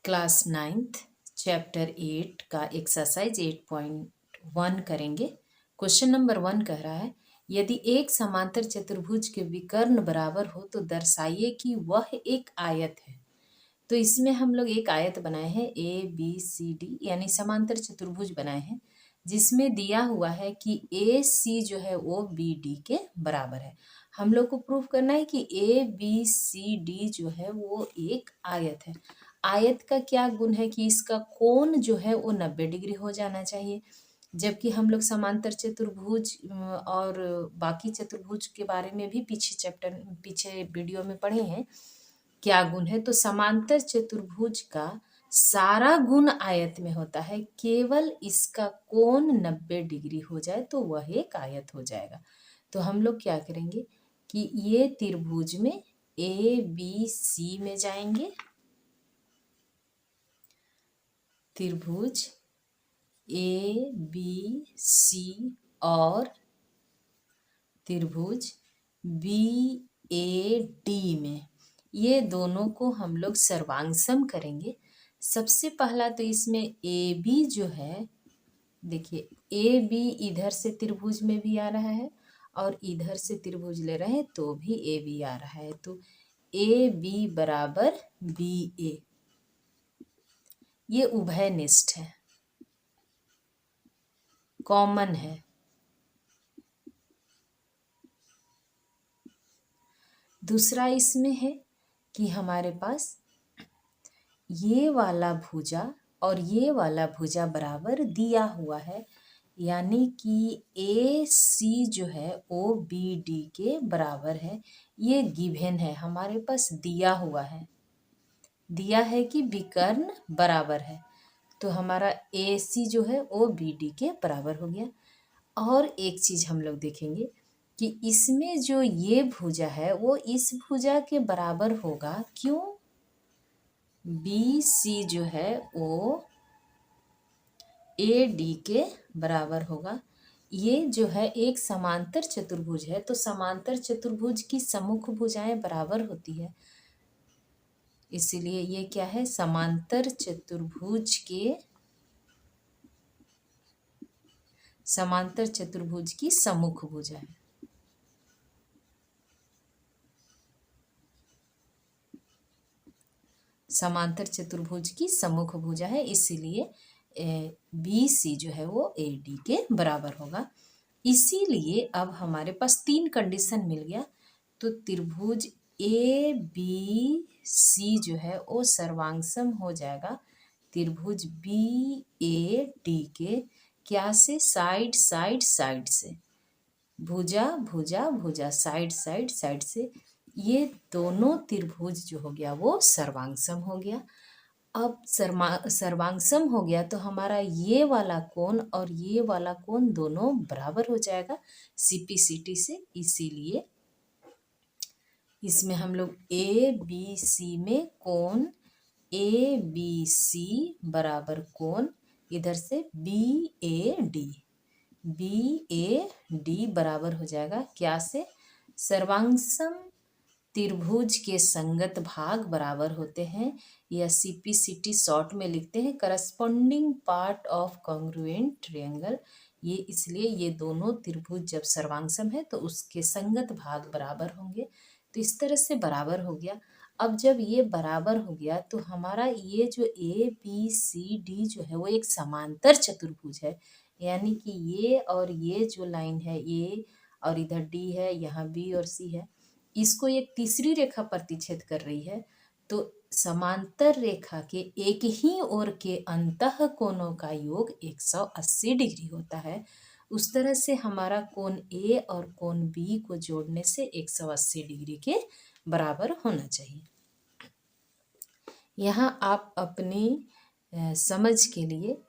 Class 9th chapter 8 का exercise 8.1 करेंगे। Question number 1 कह रहा है, यदि एक समांतर चतुर्भुज के विकर्ण बराबर हो तो दर्शाइए कि वह एक आयत है। तो इसमें हम लोग एक आयत बनाए हैं ABCD यानी समांतर चतुर्भुज बनाए हैं, जिसमें दिया हुआ है कि AC जो है वो BD के बराबर है। हम लोग को प्रूफ करना है कि ABCD जो है वो एक आयत है। आयत का क्या गुण है कि इसका कोण जो है वो 90 डिग्री हो जाना चाहिए, जबकि हम लोग समांतर चतुर्भुज और बाकी चतुर्भुज के बारे में भी पीछे वीडियो में पढ़े हैं क्या गुण है। तो समांतर चतुर्भुज का सारा गुण आयत में होता है, केवल इसका कोण 90 डिग्री हो जाए तो वह एक आयत हो जाएगा। तो हम लोग क्या करेंगे कि ये त्रिभुज में ABC में जाएंगे, त्रिभुज ABC और त्रिभुज BAD में, ये दोनों को हम लोग सर्वांगसम करेंगे। सबसे पहला तो इसमें AB जो है, देखिए AB इधर से त्रिभुज में भी आ रहा है और इधर से त्रिभुज ले रहे हैं तो भी AB आ रहा है, तो AB बराबर BA, ये उभयनिष्ठ है, कॉमन है। दूसरा इसमें है कि हमारे पास ये वाला भुजा और ये वाला भुजा बराबर दिया हुआ है, यानी कि AC जो है वो BD के बराबर है। ये गिवन है, हमारे पास दिया हुआ है, दिया है कि विकर्ण बराबर है, तो हमारा AC जो है वो BD के बराबर हो गया। और एक चीज हम लोग देखेंगे कि इसमें जो ये भुजा है वो इस भुजा के बराबर होगा, क्यों? BC जो है वो AD के बराबर होगा। ये जो है एक समांतर चतुर्भुज है, तो समांतर चतुर्भुज की सम्मुख भुजाएं बराबर होती है, इसीलिए ये क्या है, समांतर चतुर्भुज की सम्मुख भुजा है। समांतर चतुर्भुज की सम्मुख भुजा है, इसीलिए BC जो है वो AD के बराबर होगा। इसीलिए अब हमारे पास 3 कंडीशन मिल गया, तो त्रिभुज ABC जो है वो सर्वांगसम हो जाएगा त्रिभुज BAD के, क्या से, साइड साइड साइड से, भुजा भुजा भुजा, साइड साइड साइड से, ये दोनों त्रिभुज जो हो गया वो सर्वांगसम हो गया। अब सर्वांगसम हो गया तो हमारा ये वाला कोण और ये वाला कोण दोनों बराबर हो जाएगा CPCT से, इसीलिए इसमें हम लोग ABC में कोण ABC बराबर कोण इधर से BAD बराबर हो जाएगा, क्या से, सर्वांगसम त्रिभुज के संगत भाग बराबर होते हैं, या CPCT शॉर्ट में लिखते हैं corresponding part of congruent triangle. ये इसलिए ये दोनों त्रिभुज जब सर्वांगसम है तो उसके संगत भाग बराबर होंगे, तो इस तरह से बराबर हो गया। अब जब ये बराबर हो गया तो हमारा ये जो ABCD जो है वो एक समांतर चतुर्भुज है, यानी कि ये और ये जो लाइन है ये और इधर D है, यहाँ B और C है, इसको एक तीसरी रेखा प्रतिच्छेद कर रही है, तो समांतर रेखा के एक ही ओर के अंतः कोणों का योग 180 डिग्री होता है। उस तरह से हमारा कोण A और कोण B को जोड़ने से 180 डिग्री के बराबर होना चाहिए। यहाँ आप अपनी समझ के लिए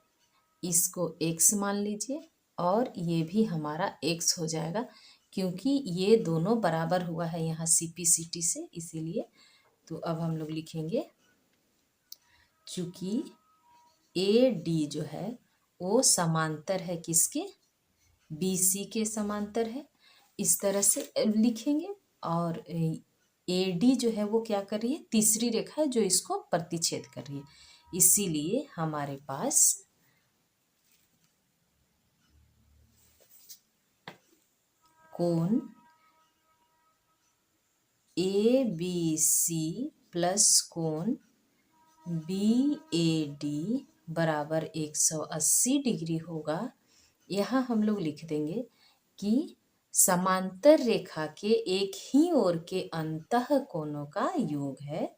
इसको x मान लीजिए और ये भी हमारा x हो जाएगा, क्योंकि ये दोनों बराबर हुआ है यहाँ CPCT से, इसीलिए। तो अब हम लोग लिखेंगे, चूंकि AD जो है वो समांतर है किसके, BC के समांतर है, इस तरह से लिखेंगे। और AD जो है वो क्या कर रही है, तीसरी रेखा है जो इसको प्रतिच्छेद कर रही है, इसीलिए हमारे पास कोण ए बी सी प्लस कोण बी ए डी बराबर 180 डिग्री होगा। यहाँ हम लोग लिख देंगे कि समांतर रेखा के एक ही ओर के अंतः कोणों का योग है।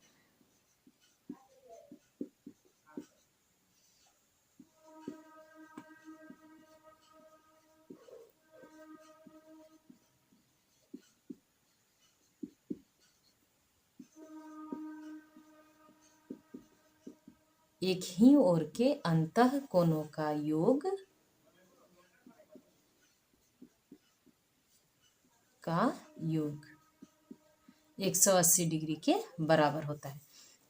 एक ही ओर के अंतः कोणों का योग 180 डिग्री के बराबर होता है।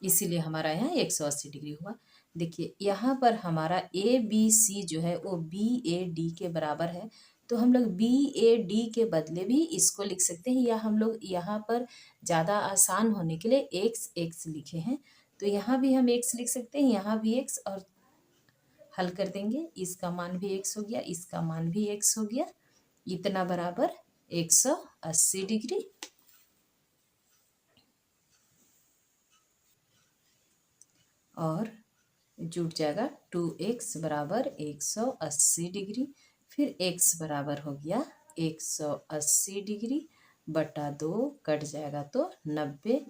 इसीलिए हमारा यहाँ 180 डिग्री हुआ। देखिए यहाँ पर हमारा ए बी सी जो है वो बी ए डी के बराबर है, तो हम लोग बी ए डी के बदले भी इसको लिख सकते हैं, या हम लोग यहाँ पर ज़्यादा आसान होने के लिए एक्स एक्स लिखे हैं, तो यहाँ भी हम एक्स लिख सकते हैं, यहाँ भी एक्स, और हल कर देंगे। इसका मान भी एक्स हो गया, इसका मान भी एक्स हो गया, इतना बराबर 180 डिग्री। और जुट जाएगा 2x बराबर 180 डिग्री, फिर x बराबर हो गया 180 डिग्री बटा 2, कट जाएगा तो 90,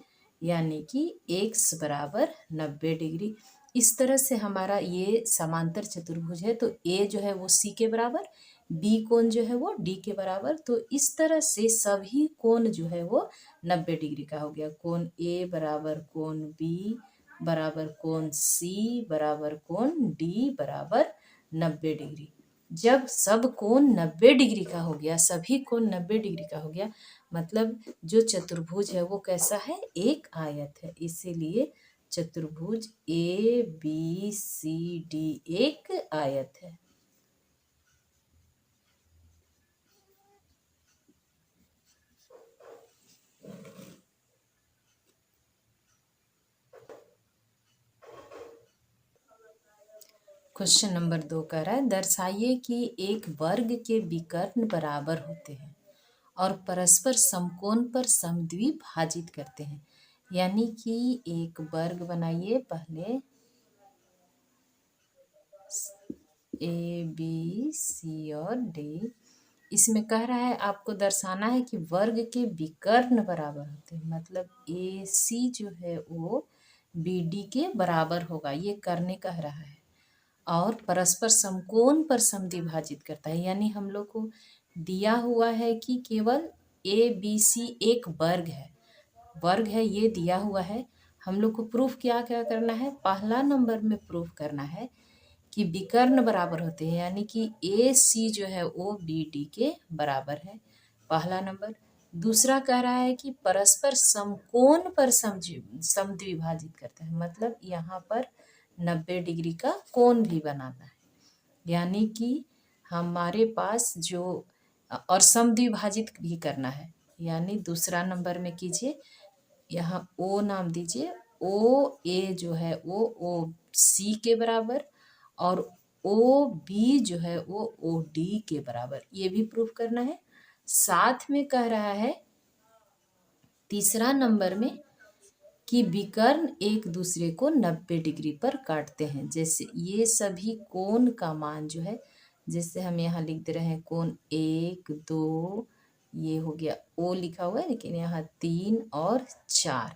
यानी कि x बराबर 90 डिग्री। इस तरह से हमारा ये समांतर चतुर्भुज है, तो a जो है वो c के बराबर, b कोण जो है वो d के बराबर, तो इस तरह से सभी कोण जो है वो 90 डिग्री का हो गया। कोण a बराबर कोण b बराबर कोण C बराबर कोण D बराबर 90 डिग्री। जब सब कोण 90 डिग्री का हो गया, सभी कोण 90 डिग्री का हो गया, मतलब जो चतुर्भुज है वो कैसा है, एक आयत है। इसीलिए चतुर्भुज ए बी सी डी एक आयत है। क्वेश्चन नंबर 2 कह रहा है, दर्शाइए कि एक वर्ग के विकर्ण बराबर होते हैं और परस्पर समकोण पर समद्विभाजित करते हैं। यानी कि एक वर्ग बनाइए पहले, ए बी सी और डी। इसमें कह रहा है आपको दर्शाना है कि वर्ग के विकर्ण बराबर होते हैं, मतलब ए सी जो है वो बी डी के बराबर होगा, ये करने कह रहा है। और परस्पर समकोण पर समद्विभाजित करता है, यानी हम लोग को दिया हुआ है कि केवल ए बी सी एक वर्ग है, ये दिया हुआ है। हम लोग को प्रूफ क्या क्या करना है, पहला नंबर में प्रूफ करना है कि विकर्ण बराबर होते हैं, यानी कि ए सी जो है वो बी डी के बराबर है, पहला नंबर। दूसरा कह रहा है कि परस्पर समकोण पर समद्विभाजित करते हैं, मतलब यहाँ पर 90 डिग्री का कोण भी बनाना है, यानी कि हमारे पास जो, और समद्विभाजित भी करना है, यानी दूसरा नंबर में कीजिए, यहाँ ओ नाम दीजिए, ओ ए जो है वो ओ सी के बराबर, और ओ बी जो है वो ओ डी के बराबर, ये भी प्रूफ करना है। साथ में कह रहा है तीसरा नंबर में कि विकर्ण एक दूसरे को 90 डिग्री पर काटते हैं। जैसे ये सभी कोण का मान जो है, जैसे हम यहाँ लिख दे रहे हैं कोण 1 2, ये हो गया ओ लिखा हुआ है, लेकिन यहाँ 3 और 4,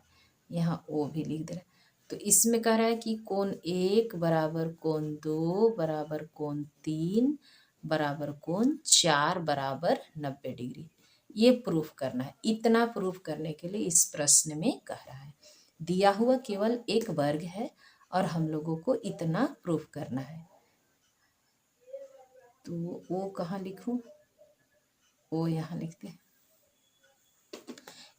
यहाँ ओ भी लिख दे रहा है। तो इसमें कह रहा है कि कोण 1 बराबर कोण 2 बराबर कोण 3 बराबर कोण 4 बराबर 90 डिग्री, ये प्रूफ करना है। इतना प्रूफ करने के लिए इस प्रश्न में कह रहा है। दिया हुआ केवल एक वर्ग है और हम लोगों को इतना प्रूफ करना है। तो वो कहाँ लिखूं, वो यहाँ लिखते हैं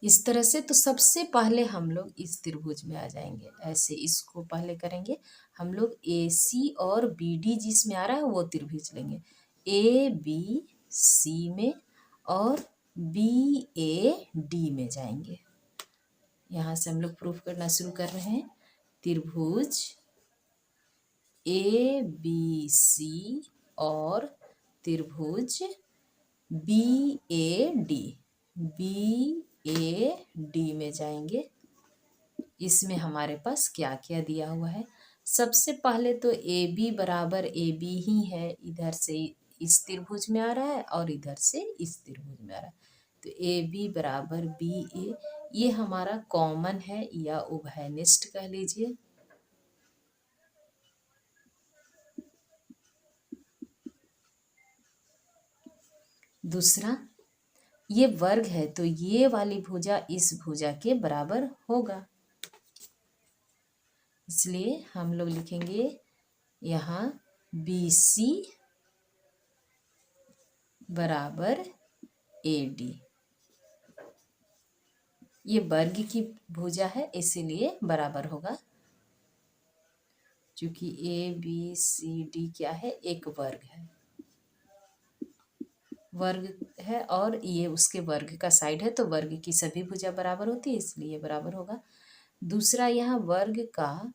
इस तरह से। तो सबसे पहले हम लोग इस त्रिभुज में आ जाएंगे, ऐसे इसको पहले करेंगे हम लोग। ए सी और बी डी जिसमें आ रहा है वो त्रिभुज लेंगे, ए बी सी में और बी ए डी में जाएंगे। यहाँ से हम लोग प्रूफ करना शुरू कर रहे हैं। त्रिभुज ABC और त्रिभुज BAD, BAD में जाएंगे। इसमें हमारे पास क्या क्या दिया हुआ है। सबसे पहले तो AB बराबर AB ही है, इधर से इस त्रिभुज में आ रहा है और इधर से इस त्रिभुज में आ रहा है, तो AB बराबर BA ये हमारा कॉमन है या उभयनिष्ठ कह लीजिए। दूसरा, ये वर्ग है तो ये वाली भुजा इस भुजा के बराबर होगा, इसलिए हम लोग लिखेंगे यहाँ BC बराबर AD। ये वर्ग की भुजा है इसीलिए बराबर होगा, क्योंकि ABCD क्या है, एक वर्ग है, वर्ग है और ये उसके वर्ग का साइड है, तो वर्ग की सभी भुजा बराबर होती है इसलिए बराबर होगा। दूसरा, यहाँ वर्ग का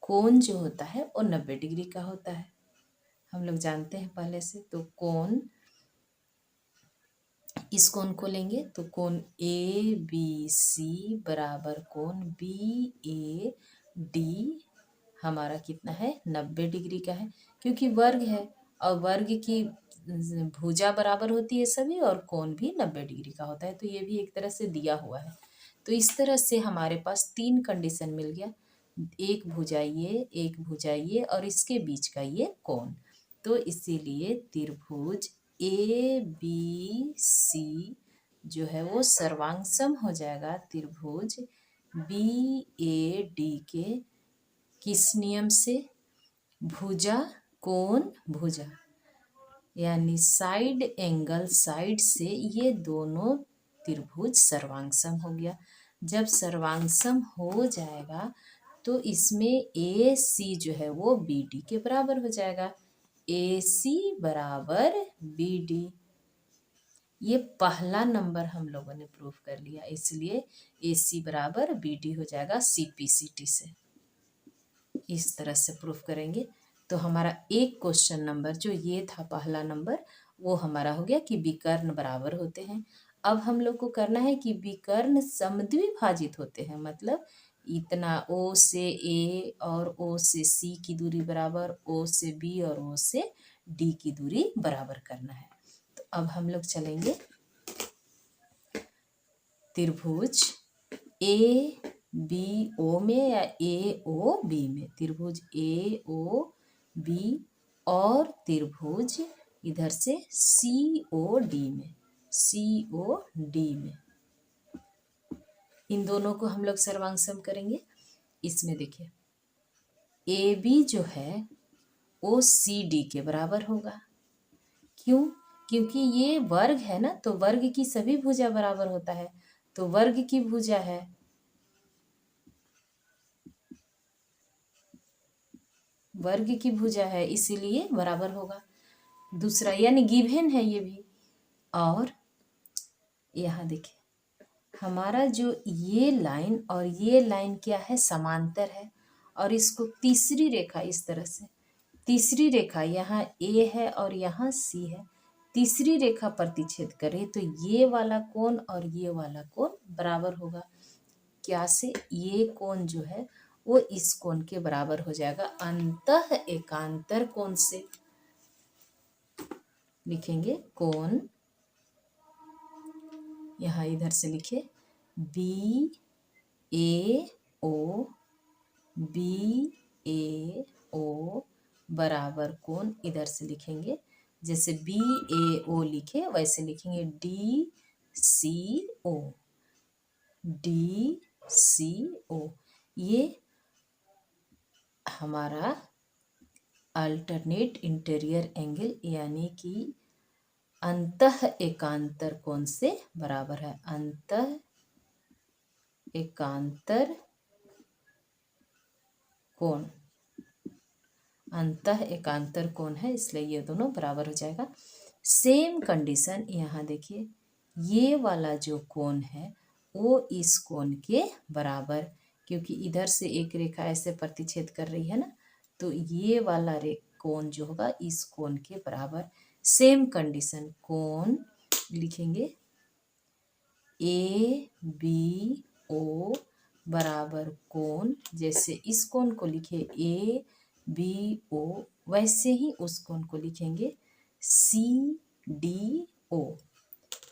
कोण जो होता है वो 90 डिग्री का होता है, हम लोग जानते हैं पहले से। तो कोण, इस कोण को लेंगे तो कोण ABC बराबर कोण BAD हमारा कितना है, 90 डिग्री का है, क्योंकि वर्ग है और वर्ग की भुजा बराबर होती है सभी और कोण भी 90 डिग्री का होता है, तो ये भी एक तरह से दिया हुआ है। तो इस तरह से हमारे पास 3 कंडीशन मिल गया, एक भुजा ये, एक भुजा ये और इसके बीच का ये कोण। तो इसीलिए त्रिभुज ABC जो है वो सर्वांगसम हो जाएगा त्रिभुज BAD के किस नियम से, भुजा कोण भुजा, यानी साइड एंगल साइड से ये दोनों त्रिभुज सर्वांगसम हो गया। जब सर्वांगसम हो जाएगा तो इसमें AC जो है वो BD के बराबर हो जाएगा, AC बराबर BD। ये पहला नंबर हम लोगों ने प्रूफ कर लिया, इसलिए AC बराबर BD हो जाएगा CPCT से। इस तरह से प्रूफ करेंगे तो हमारा एक क्वेश्चन नंबर जो ये था पहला नंबर वो हमारा हो गया कि विकर्ण बराबर होते हैं। अब हम लोग को करना है कि विकर्ण समद्विभाजित होते हैं, मतलब इतना O से A और O से C की दूरी बराबर, O से B और O से D की दूरी बराबर करना है। तो अब हम लोग चलेंगे त्रिभुज ABO में या AOB में, त्रिभुज AOB और त्रिभुज इधर से COD में, COD में, इन दोनों को हम लोग सर्वांगसम करेंगे। इसमें देखिए AB जो है वो CD के बराबर होगा, क्यों, क्योंकि ये वर्ग है ना, तो वर्ग की सभी भुजा बराबर होता है, तो वर्ग की भुजा है, वर्ग की भुजा है इसीलिए बराबर होगा। दूसरा यानी गिवन है ये भी। और यहाँ देखिए हमारा जो ये लाइन और ये लाइन क्या है, समांतर है, और इसको तीसरी रेखा इस तरह से, तीसरी रेखा यहाँ A है और यहाँ C है, तीसरी रेखा प्रतिच्छेद करे तो ये वाला कोण और ये वाला कोण बराबर होगा। क्या से, ये कोण जो है वो इस कोण के बराबर हो जाएगा अंतः एकांतर कोण से। लिखेंगे कोण, यहाँ इधर से लिखे BAO बराबर कोण, इधर से लिखेंगे जैसे BAO लिखे वैसे लिखेंगे DCO। ये हमारा अल्टरनेट इंटीरियर एंगल यानी कि अंतः एकांतर कोण से बराबर है, अंतः एकांतर कोण, अंतः एकांतर कोण है इसलिए ये दोनों बराबर हो जाएगा। सेम कंडीशन यहाँ देखिए, ये वाला जो कोण है वो इस कोण के बराबर, क्योंकि इधर से एक रेखा ऐसे प्रतिच्छेद कर रही है ना, तो ये वाला कोण जो होगा इस कोण के बराबर। सेम कंडीशन, कोण लिखेंगे ए बी ओ बराबर कोण, जैसे इस कोण को लिखे ए बी ओ, वैसे ही उस कोण को लिखेंगे C D O.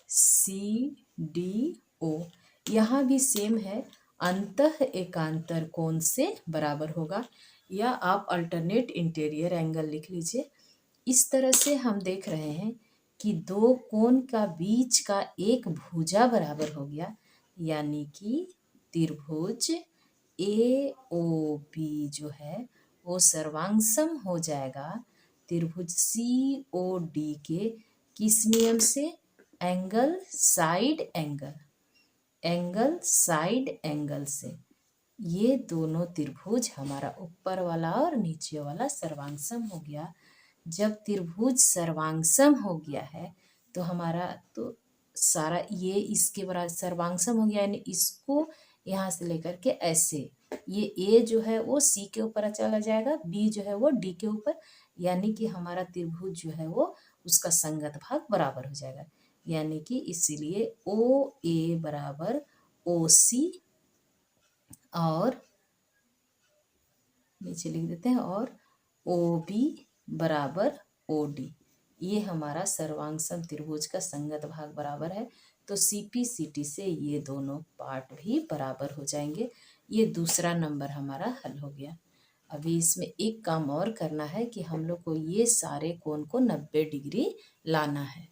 C D O यहाँ भी सेम है, अंतः एकांतर कोण से बराबर होगा, या आप अल्टरनेट इंटीरियर एंगल लिख लीजिए। इस तरह से हम देख रहे हैं कि दो कोण का बीच का एक भुजा बराबर हो गया, यानी कि त्रिभुज ए ओ बी जो है वो सर्वांगसम हो जाएगा त्रिभुज सी ओ डी के। किस नियम से? Angle side angle, angle side angle से। ये दोनों त्रिभुज हमारा ऊपर वाला और नीचे वाला सर्वांगसम हो गया। जब त्रिभुज सर्वांगसम हो गया है तो हमारा तो सारा ये इसके बराबर सर्वांगसम हो गया, यानी इसको यहाँ से लेकर के ऐसे, ये ए जो है वो सी के ऊपर चला जाएगा, बी जो है वो डी के ऊपर, यानी कि हमारा त्रिभुज जो है वो उसका संगत भाग बराबर हो जाएगा। यानी कि इसीलिए ओ ए बराबर ओ सी, और नीचे लिख देते हैं, और ओ बी बराबर ओ डी। ये हमारा सर्वांगसम त्रिभुज का संगत भाग बराबर है, तो सीपी सीटी से ये दोनों पार्ट भी बराबर हो जाएंगे। ये दूसरा नंबर हमारा हल हो गया। अभी इसमें एक काम और करना है कि हम लोग को ये सारे कोण को 90 डिग्री लाना है।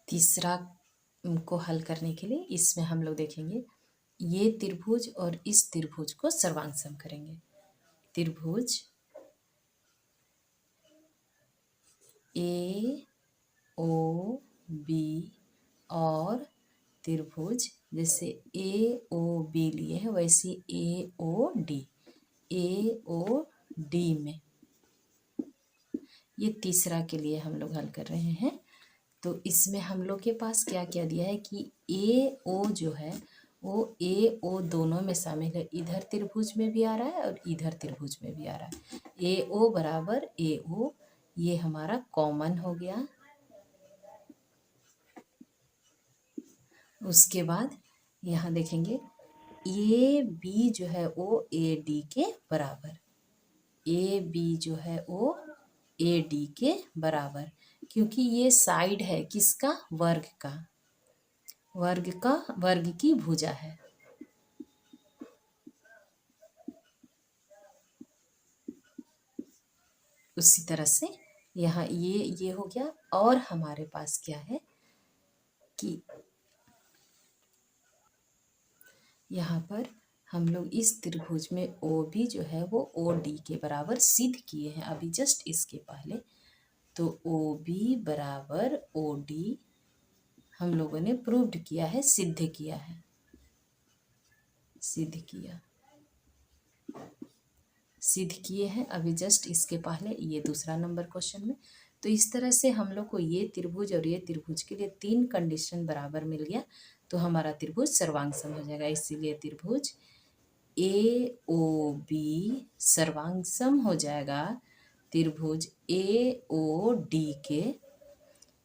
तीसरा को हल करने के लिए इसमें हम लोग देखेंगे ये त्रिभुज और इस त्रिभुज को सर्वांगसम करेंगे। त्रिभुज ए ओ बी और त्रिभुज जैसे ए ओ बी लिए हैं वैसे ए ओ डी, ए ओ डी में, ये तीसरा के लिए हम लोग हल कर रहे हैं। तो इसमें हम लोग के पास क्या क्या दिया है कि ए ओ जो है वो ए ओ दोनों में शामिल है, इधर त्रिभुज में भी आ रहा है और इधर त्रिभुज में भी आ रहा है। ए ओ बराबर ए ओ, ये हमारा कॉमन हो गया। उसके बाद यहाँ देखेंगे ए बी जो है वो ए डी के बराबर, ए बी जो है वो ए डी के बराबर, क्योंकि ये साइड है किसका? वर्ग का, वर्ग का, वर्ग की भुजा है। उसी तरह से यहाँ ये हो गया। और हमारे पास क्या है कि यहाँ पर हम लोग इस त्रिभुज में ओ बी जो है वो ओ डी के बराबर सिद्ध किए हैं अभी जस्ट इसके पहले। तो ओ बी बराबर ओ डी हम लोगों ने प्रूव्ड किया है, सिद्ध किया है, सिद्ध किया, सिद्ध किए हैं अभी जस्ट इसके पहले ये दूसरा नंबर क्वेश्चन में। तो इस तरह से हम लोग को ये त्रिभुज और ये त्रिभुज के लिए 3 कंडीशन बराबर मिल गया, तो हमारा त्रिभुज सर्वांगसम हो जाएगा। इसीलिए त्रिभुज ए ओ बी सर्वांगसम हो जाएगा त्रिभुज ए ओ डी के,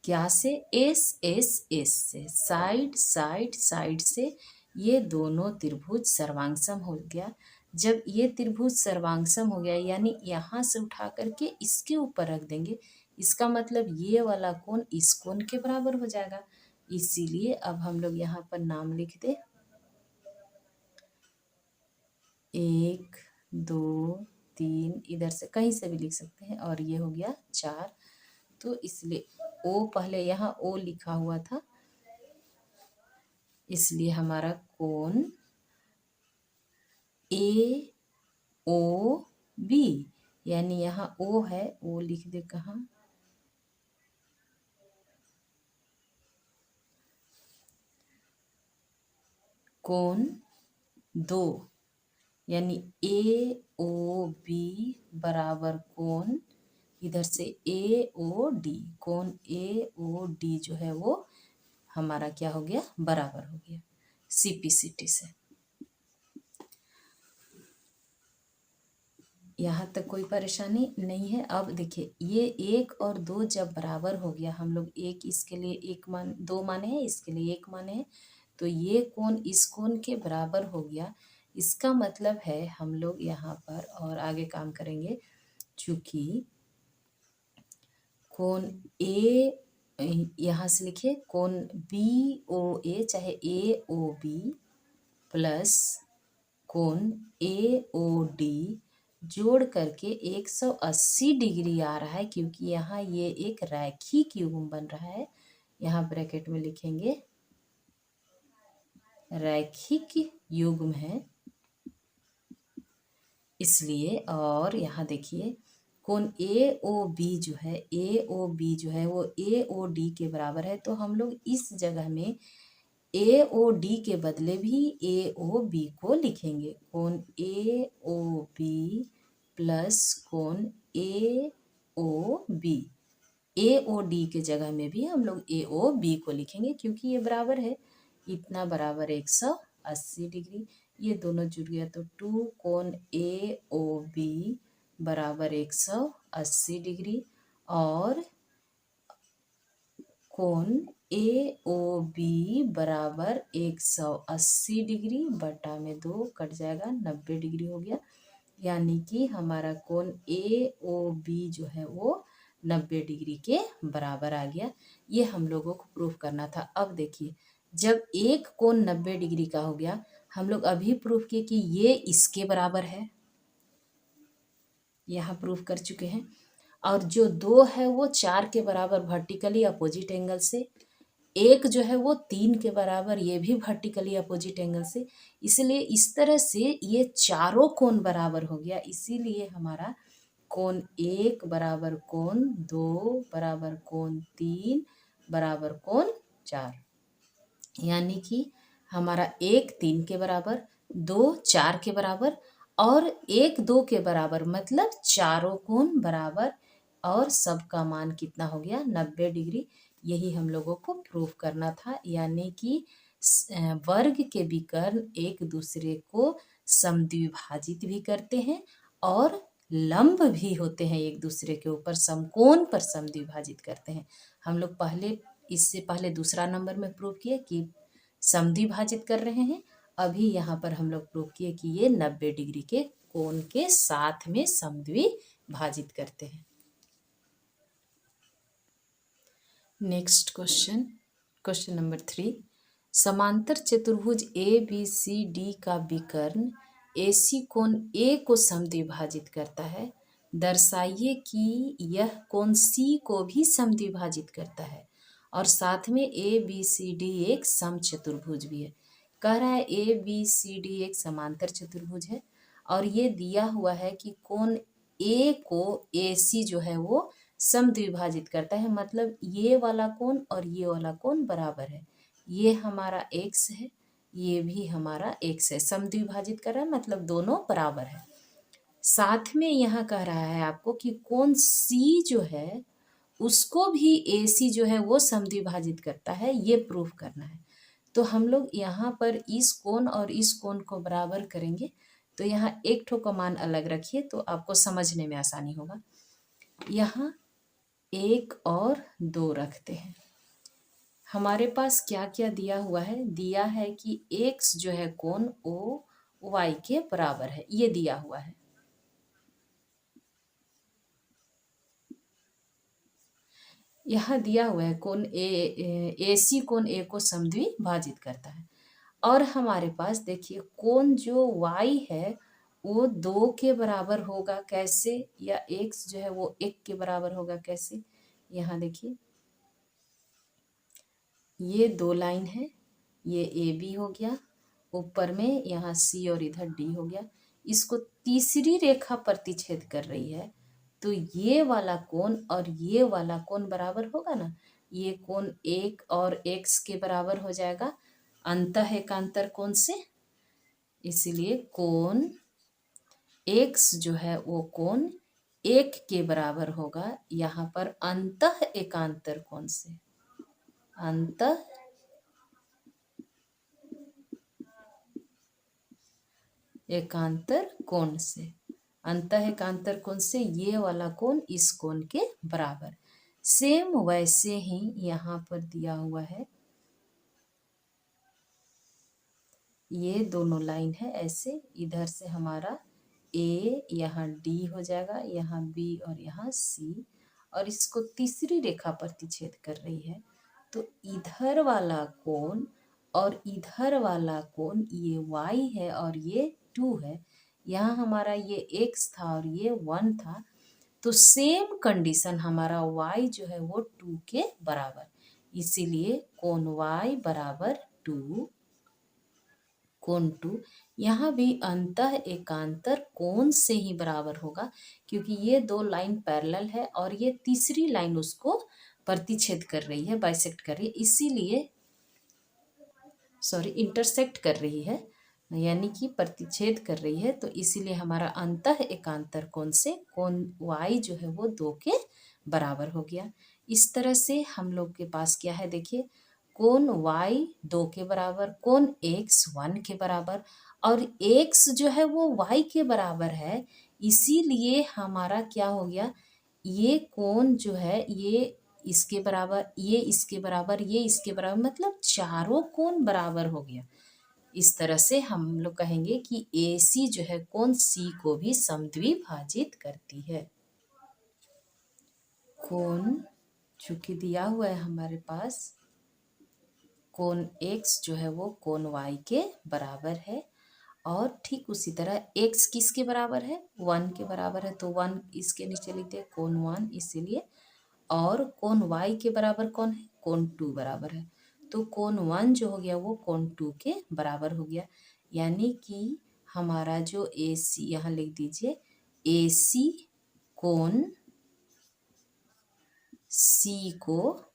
क्या से? एस एस एस से, साइड साइड साइड से ये दोनों त्रिभुज सर्वांगसम हो गया। जब ये त्रिभुज सर्वांगसम हो गया यानी यहाँ से उठा करके इसके ऊपर रख देंगे, इसका मतलब ये वाला कोण इस कोण के बराबर हो जाएगा। इसीलिए अब हम लोग यहाँ पर नाम लिख दे, 1 2 3, इधर से कहीं से भी लिख सकते हैं, और ये हो गया 4। तो इसलिए ओ पहले यहाँ ओ लिखा हुआ था, इसलिए हमारा कोण ए ओ बी, यानी यहाँ ओ है, ओ लिख दे कहाँ, कोण 2, यानी ए ओ बी बराबर कोण इधर से ए ओ डी, कोण ए ओ डी जो है वो हमारा क्या हो गया, बराबर हो गया CPCT से। यहाँ तक कोई परेशानी नहीं है। अब देखिए ये 1 और 2 जब बराबर हो गया, हम लोग एक इसके लिए 1 मान 2 माने हैं, इसके लिए 1 माने हैं, तो ये कोण इस कोण के बराबर हो गया। इसका मतलब है हम लोग यहाँ पर और आगे काम करेंगे, चूँकि कोण ए, यहाँ से लिखिए कोण BOA चाहे AOB प्लस कोण AOD जोड़ करके 180 डिग्री आ रहा है, क्योंकि यहाँ ये एक रैखिक युग्म बन रहा है। यहाँ ब्रैकेट में लिखेंगे रैखिक युग्म है इसलिए। और यहाँ देखिए कोण AOB जो है, AOB जो है वो AOD के बराबर है, तो हम लोग इस जगह में AOD के बदले भी AOB को लिखेंगे। कोण AOB प्लस कोण AOB, AOD के जगह में भी हम लोग AOB को लिखेंगे, क्योंकि ये बराबर है, इतना बराबर 180 डिग्री। ये दोनों जुड़ गया तो 2 कोण AOB बराबर 180 डिग्री और कोण AOB बराबर 180 डिग्री बटा में 2 कट जाएगा, 90 डिग्री हो गया। यानी कि हमारा कोण AOB जो है वो 90 डिग्री के बराबर आ गया। ये हम लोगों को प्रूफ करना था। अब देखिए जब एक कोण 90 डिग्री का हो गया, हम लोग अभी प्रूफ किए कि ये इसके बराबर है, यहाँ प्रूफ कर चुके हैं। और जो 2 है वो 4 के बराबर वर्टिकली अपोजिट एंगल से, एक जो है वो 3 के बराबर, ये भी वर्टिकली अपोजिट एंगल से। इसलिए इस तरह से ये चारों कोण बराबर हो गया। इसीलिए हमारा कोण 1 बराबर कोण 2 बराबर कोण 3 बराबर कोण 4, यानी कि हमारा 1 3 के बराबर, 2 4 के बराबर और 1 2 के बराबर, मतलब चारों कोण बराबर और सबका मान कितना हो गया, 90 डिग्री। यही हम लोगों को प्रूफ करना था। यानी कि वर्ग के विकर्ण एक दूसरे को समद्विभाजित भी करते हैं और लंब भी होते हैं, एक दूसरे के ऊपर समकोण पर समद्विभाजित करते हैं। हम लोग पहले इससे पहले दूसरा नंबर में प्रूव किए कि समद्विभाजित कर रहे हैं। अभी यहाँ पर हम लोग प्रूव किए कि ये 90 डिग्री के कोण के साथ में समद्विभाजित करते हैं। नेक्स्ट क्वेश्चन, क्वेश्चन नंबर 3, समांतर चतुर्भुज ABCD का विकर्ण AC कोण A को समद्विभाजित करता है। दर्शाइए कि यह कोण C को भी समद्विभाजित करता है और साथ में ABCD एक समचतुर्भुज भी है। कह रहा है ABCD एक समांतर चतुर्भुज है और ये दिया हुआ है कि कोण A को AC जो है वो समद्विभाजित करता है, मतलब ये वाला कोण और ये वाला कोण बराबर है। ये हमारा x है, ये भी हमारा x है, समद्विभाजित कर रहा है मतलब दोनों बराबर है। साथ में यहाँ कह रहा है आपको कि कोण C जो है उसको भी AC जो है वो समद्विभाजित करता है, ये प्रूफ करना है। तो हम लोग यहाँ पर इस कोण और इस कोण को बराबर करेंगे, तो यहाँ एक ठो का मान अलग रखिए तो आपको समझने में आसानी होगा। यहाँ 1 और 2 रखते हैं। हमारे पास क्या क्या दिया हुआ है, दिया है कि x जो है कोण OY के बराबर है, ये दिया हुआ है। यहाँ दिया हुआ है कोण AC कोण A को समद्विभाजित करता है। और हमारे पास देखिए कोण जो y है वो 2 के बराबर होगा कैसे, या x जो है वो 1 के बराबर होगा कैसे। यहाँ देखिए ये 2 लाइन है, ये AB हो गया, ऊपर में यहाँ C और इधर D हो गया। इसको तीसरी रेखा प्रतिच्छेद कर रही है, तो ये वाला कोण और ये वाला कोण बराबर होगा ना। ये कोण 1 और x के बराबर हो जाएगा अंतः एकांतर कोण से, इसलिए कोण x जो है वो कोण 1 के बराबर होगा यहाँ पर अंतः एकांतर कोण से, अंतः एकांतर कोण से, अंतः एकांतर कोण से ये वाला कोण इस कोण के बराबर। सेम वैसे ही यहाँ पर दिया हुआ है, ये दोनों लाइन है ऐसे, इधर से हमारा ए, यहाँ डी हो जाएगा, यहाँ बी और यहाँ सी, और इसको तीसरी रेखा प्रतिच्छेद कर रही है। तो इधर वाला कोण और इधर वाला कोण ये y है और ये 2 है। यहाँ हमारा ये x था और ये 1 था, तो सेम कंडीशन हमारा y जो है वो 2 के बराबर, इसीलिए कोण y बराबर 2, कोण 2 यहाँ भी अंतः एकांतर कोण से ही बराबर होगा, क्योंकि ये दो लाइन पैरेलल है और ये तीसरी लाइन उसको प्रतिच्छेद कर रही है, बाइसेक्ट कर रही है, इसीलिए इंटरसेक्ट कर रही है, यानी कि प्रतिच्छेद कर रही है, तो इसीलिए हमारा अंतः एकांतर कोण से कोण y जो है वो 2 के बराबर हो गया। इस तरह से हम लोग के पास क्या है, देखिए कोण y 2 के बराबर, कोण x 1 के बराबर, और x जो है वो y के बराबर है, इसीलिए हमारा क्या हो गया, ये कोण जो है ये इसके बराबर, ये इसके बराबर, ये इसके बराबर, मतलब चारों कोण बराबर हो गया। इस तरह से हम लोग कहेंगे कि AC जो है कोण C को भी समद्विभाजित करती है। कोण चूंकि दिया हुआ है हमारे पास, कोण X जो है वो कोण Y के बराबर है, और ठीक उसी तरह x किसके बराबर है, 1 के बराबर है, तो 1 इसके नीचे लिखते हैं कोण 1, इसीलिए, और कोण y के बराबर कौन है, कोण 2 बराबर है, तो कोण 1 जो हो गया वो कोण 2 के बराबर हो गया। यानी कि हमारा जो AC यहाँ लिख दीजिए, AC कोण C को,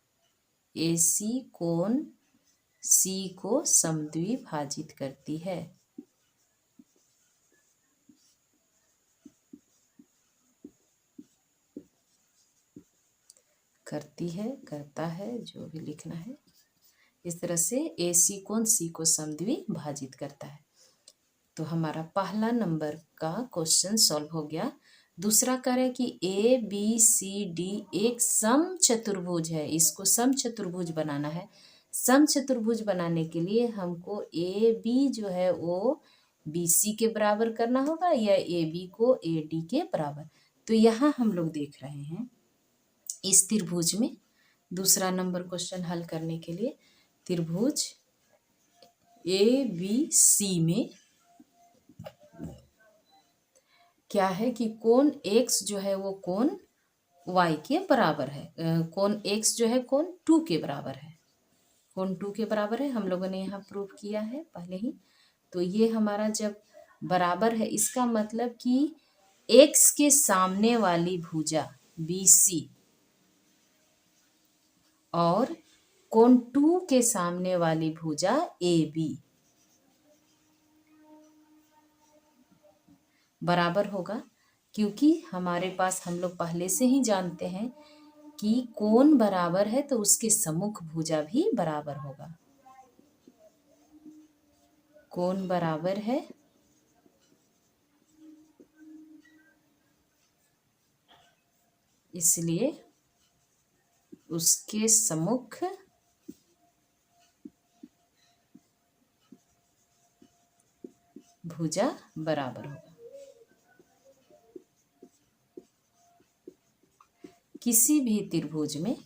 AC कोण C को समद्विभाजित करती है। करती है, करता है, जो भी लिखना है, इस तरह से AC कोण C को समद्विभाजित करता है। तो हमारा पहला नंबर का क्वेश्चन सॉल्व हो गया। दूसरा कह रहे कि ABCD एक समचतुर्भुज है, इसको समचतुर्भुज बनाना है। समचतुर्भुज बनाने के लिए हमको AB जो है वो BC के बराबर करना होगा, या AB को AD के बराबर। तो यहाँ हम लोग देख रहे हैं इस त्रिभुज में, दूसरा नंबर क्वेश्चन हल करने के लिए, त्रिभुज ABC में क्या है कि कोण x जो है वो कोण y के बराबर है, कोण x जो है कोण 2 के बराबर है, कोण 2 के बराबर है, हम लोगों ने यहाँ प्रूव किया है पहले ही। तो ये हमारा जब बराबर है, इसका मतलब कि x के सामने वाली भुजा BC और कोण 2 के सामने वाली भुजा AB बराबर होगा, क्योंकि हमारे पास हम लोग पहले से ही जानते हैं कि कोण बराबर है तो उसके सम्मुख भुजा भी बराबर होगा। कोण बराबर है इसलिए उसके सम्मुख भुजा बराबर होगा। किसी भी त्रिभुज में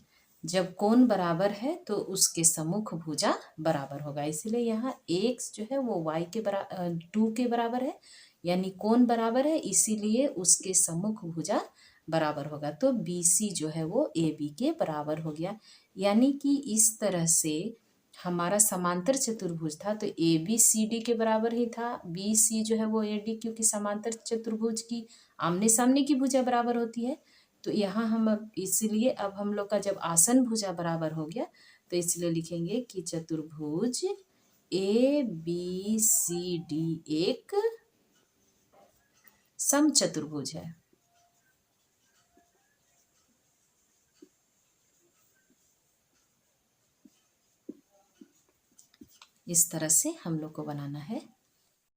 जब कोण बराबर है तो उसके सम्मुख भुजा बराबर होगा, इसलिए यहाँ x जो है वो y के बराबर 2 के बराबर है, यानी कोण बराबर है, इसीलिए उसके सम्मुख भुजा बराबर होगा। तो BC जो है वो AB के बराबर हो गया। यानी कि इस तरह से हमारा समांतर चतुर्भुज था तो ABCD के बराबर ही था, BC जो है वो AD, क्योंकि समांतर चतुर्भुज की आमने सामने की भुजा बराबर होती है। तो यहाँ हम इसलिए अब हम लोग का जब आसन भुजा बराबर हो गया तो इसलिए लिखेंगे कि चतुर्भुज ABCD एक समचतुर्भुज है। इस तरह से हम लोग को बनाना है।